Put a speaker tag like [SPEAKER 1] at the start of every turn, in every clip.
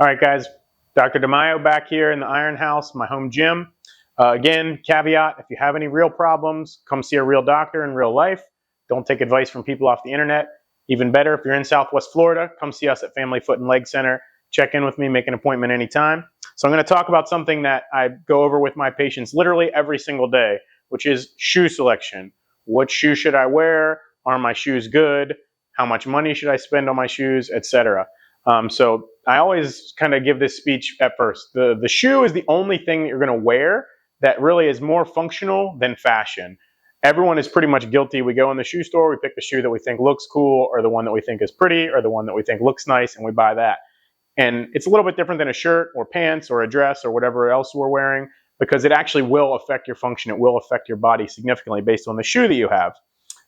[SPEAKER 1] All right, guys, Dr. DeMaio back here in the Iron House, my home gym. Again, caveat, if you have any real problems, come see a real doctor in real life. Don't take advice from people off the internet. Even better, if you're in Southwest Florida, come see us at Family Foot and Leg Center. Check in with me, make an appointment anytime. So I'm going to talk about something that I go over with my patients literally every single day, which is shoe selection. What shoe should I wear? Are my shoes good? How much money should I spend on my shoes, etc. So I always kind of give this speech at first. The shoe is the only thing that you're going to wear that really is more functional than fashion. Everyone is pretty much guilty. We go in the shoe store, we pick the shoe that we think looks cool, or the one that we think is pretty, or the one that we think looks nice, and we buy that. And it's a little bit different than a shirt or pants or a dress or whatever else we're wearing, because it actually will affect your function. It will affect your body significantly based on the shoe that you have.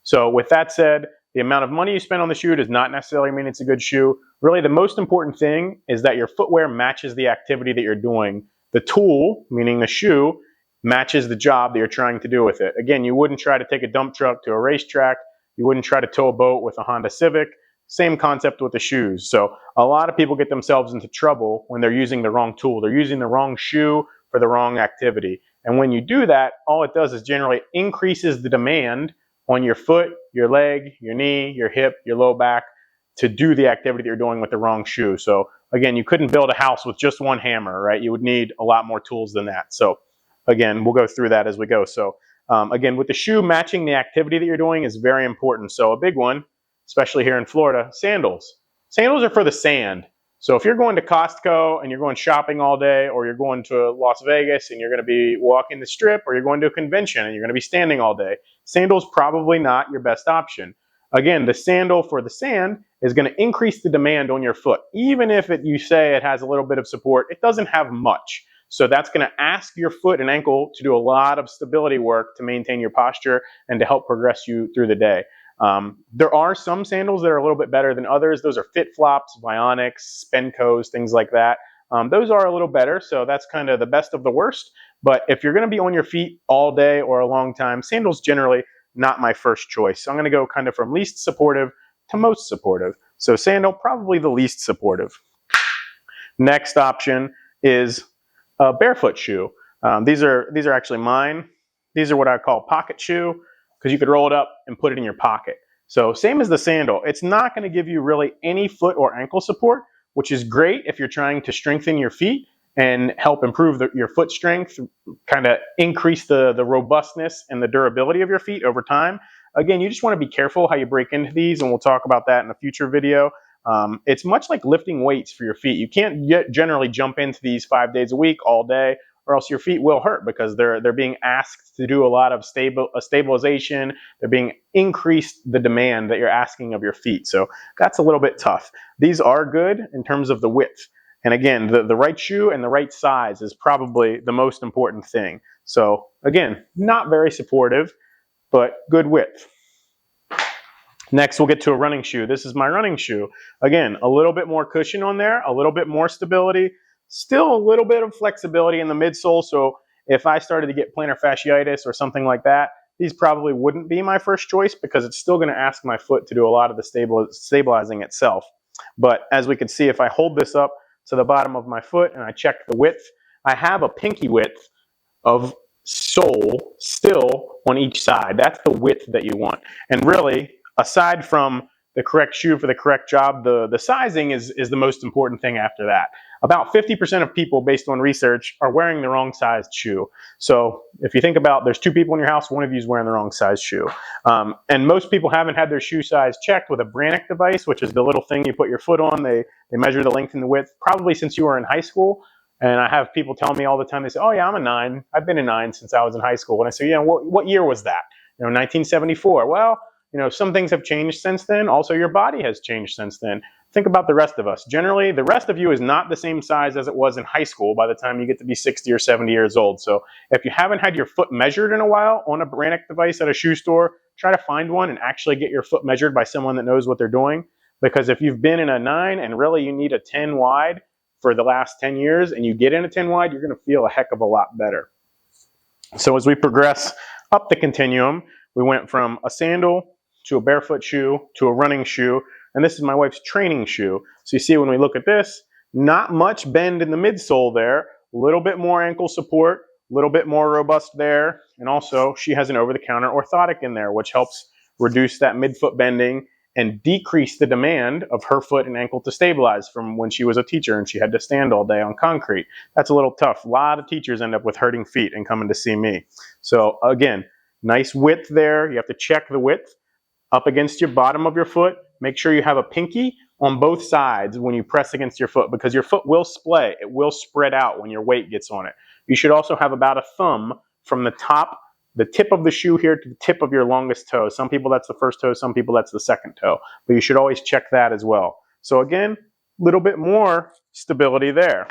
[SPEAKER 1] So with that said, the amount of money you spend on the shoe does not necessarily mean it's a good shoe. Really, the most important thing is that your footwear matches the activity that you're doing. The tool, meaning the shoe, matches the job that you're trying to do with it. Again, you wouldn't try to take a dump truck to a racetrack. You wouldn't try to tow a boat with a Honda Civic. Same concept with the shoes. So a lot of people get themselves into trouble when they're using the wrong tool. They're using the wrong shoe for the wrong activity. And when you do that, all it does is generally increases the demand on your foot, your leg, your knee, your hip, your low back to do the activity that you're doing with the wrong shoe. So again, you couldn't build a house with just one hammer, right? You would need a lot more tools than that. So again, we'll go through that as we go. So again, with the shoe, matching the activity that you're doing is very important. So a big one, especially here in Florida, sandals. Sandals are for the sand. So if you're going to Costco and you're going shopping all day, or you're going to Las Vegas and you're going to be walking the strip, or you're going to a convention and you're going to be standing all day, sandals probably not your best option. Again, the sandal for the sand is going to increase the demand on your foot. Even if you say it has a little bit of support, it doesn't have much. So that's going to ask your foot and ankle to do a lot of stability work to maintain your posture and to help progress you through the day. There are some sandals that are a little bit better than others. Those are FitFlops, Vionics, Spencos, things like that. Those are a little better, so that's kind of the best of the worst. But if you're going to be on your feet all day or a long time, sandals generally not my first choice. So I'm going to go kind of from least supportive to most supportive. So sandal, probably the least supportive. Next option is a barefoot shoe. These are actually mine. These are what I call pocket shoe, because you could roll it up and put it in your pocket. So same as the sandal, it's not going to give you really any foot or ankle support, which is great if you're trying to strengthen your feet and help improve your foot strength, kind of increase the robustness and the durability of your feet over time. Again, you just want to be careful how you break into these, and we'll talk about that in a future video. It's much like lifting weights for your feet. You can't generally jump into these 5 days a week all day, or else your feet will hurt, because they're being asked to do a lot of stabilization. They're being increased the demand that you're asking of your feet. So that's a little bit tough. These are good in terms of the width. And again, the right shoe and the right size is probably the most important thing. So again, not very supportive, but good width. Next, we'll get to a running shoe. This is my running shoe. Again, a little bit more cushion on there, a little bit more stability, still a little bit of flexibility in the midsole. So if I started to get plantar fasciitis or something like that, these probably wouldn't be my first choice, because it's still going to ask my foot to do a lot of the stabilizing itself. But as we can see, if I hold this up to the bottom of my foot and I check the width, I have a pinky width of sole still on each side. That's the width that you want. And really, aside from the correct shoe for the correct job, the sizing is the most important thing after that. About 50% of people, based on research, are wearing the wrong sized shoe. So if you think about, there's 2 people in your house, one of you is wearing the wrong size shoe. And most people haven't had their shoe size checked with a Brannock device, which is the little thing you put your foot on. They measure the length and the width, probably since you were in high school. And I have people tell me all the time, they say, oh yeah, I'm a 9. I've been a 9 since I was in high school. And I say, what year was that? 1974. Well, some things have changed since then. Also, your body has changed since then. Think about the rest of us. Generally, the rest of you is not the same size as it was in high school by the time you get to be 60 or 70 years old. So if you haven't had your foot measured in a while on a Brannock device at a shoe store, try to find one and actually get your foot measured by someone that knows what they're doing. Because if you've been in a 9 and really you need a 10 wide for the last 10 years and you get in a 10 wide, you're going to feel a heck of a lot better. So as we progress up the continuum, we went from a sandal to a barefoot shoe to a running shoe. And this is my wife's training shoe. So you see, when we look at this, Not much bend in the midsole there, a little bit more ankle support, a little bit more robust there, and also she has an over-the-counter orthotic in there, which helps reduce that midfoot bending and decrease the demand of her foot and ankle to stabilize from when she was a teacher and she had to stand all day on concrete. That's a little tough. A lot of teachers end up with hurting feet and coming to see me. So again, nice width there. You have to check the width up against your bottom of your foot. Make sure you have a pinky on both sides when you press against your foot, because your foot will splay. It will spread out when your weight gets on it. You should also have about a thumb from the tip of the shoe here to the tip of your longest toe. Some people that's the first toe, some people that's the second toe. But you should always check that as well. So again, a little bit more stability there.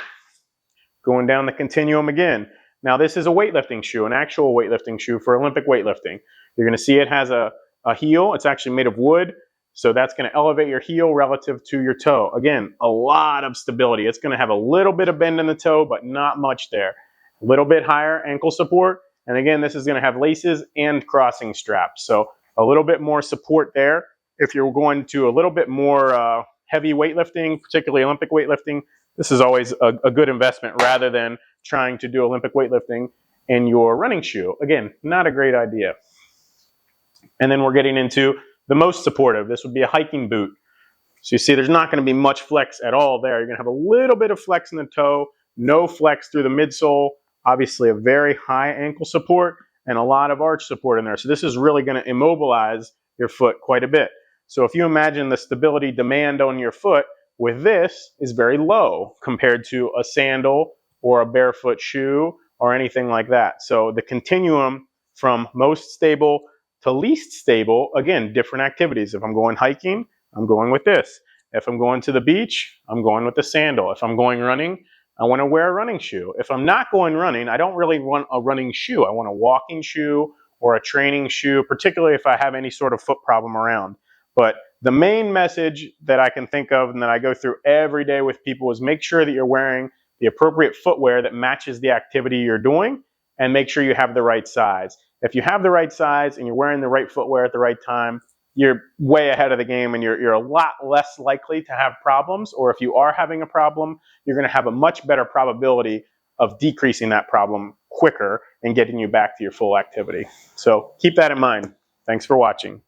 [SPEAKER 1] Going down the continuum again. Now this is a weightlifting shoe, an actual weightlifting shoe for Olympic weightlifting. You're going to see it has a heel. It's actually made of wood. So that's going to elevate your heel relative to your toe. Again, a lot of stability. It's going to have a little bit of bend in the toe, but not much there. A little bit higher ankle support. And again, this is going to have laces and crossing straps. So a little bit more support there. If you're going to a little bit more heavy weightlifting, particularly Olympic weightlifting, this is always a good investment rather than trying to do Olympic weightlifting in your running shoe. Again, not a great idea. And then we're getting into the most supportive. This would be a hiking boot. So you see there's not going to be much flex at all there. You're going to have a little bit of flex in the toe, no flex through the midsole, obviously a very high ankle support and a lot of arch support in there. So this is really going to immobilize your foot quite a bit. So if you imagine the stability demand on your foot with this is very low compared to a sandal or a barefoot shoe or anything like that. So the continuum from most stable to least stable, again, different activities. If I'm going hiking, I'm going with this. If I'm going to the beach, I'm going with the sandal. If I'm going running, I want to wear a running shoe. If I'm not going running, I don't really want a running shoe. I want a walking shoe or a training shoe, particularly if I have any sort of foot problem around. But the main message that I can think of and that I go through every day with people is make sure that you're wearing the appropriate footwear that matches the activity you're doing, and make sure you have the right size. If you have the right size and you're wearing the right footwear at the right time, you're way ahead of the game and you're a lot less likely to have problems. Or if you are having a problem, you're going to have a much better probability of decreasing that problem quicker and getting you back to your full activity. So keep that in mind. Thanks for watching.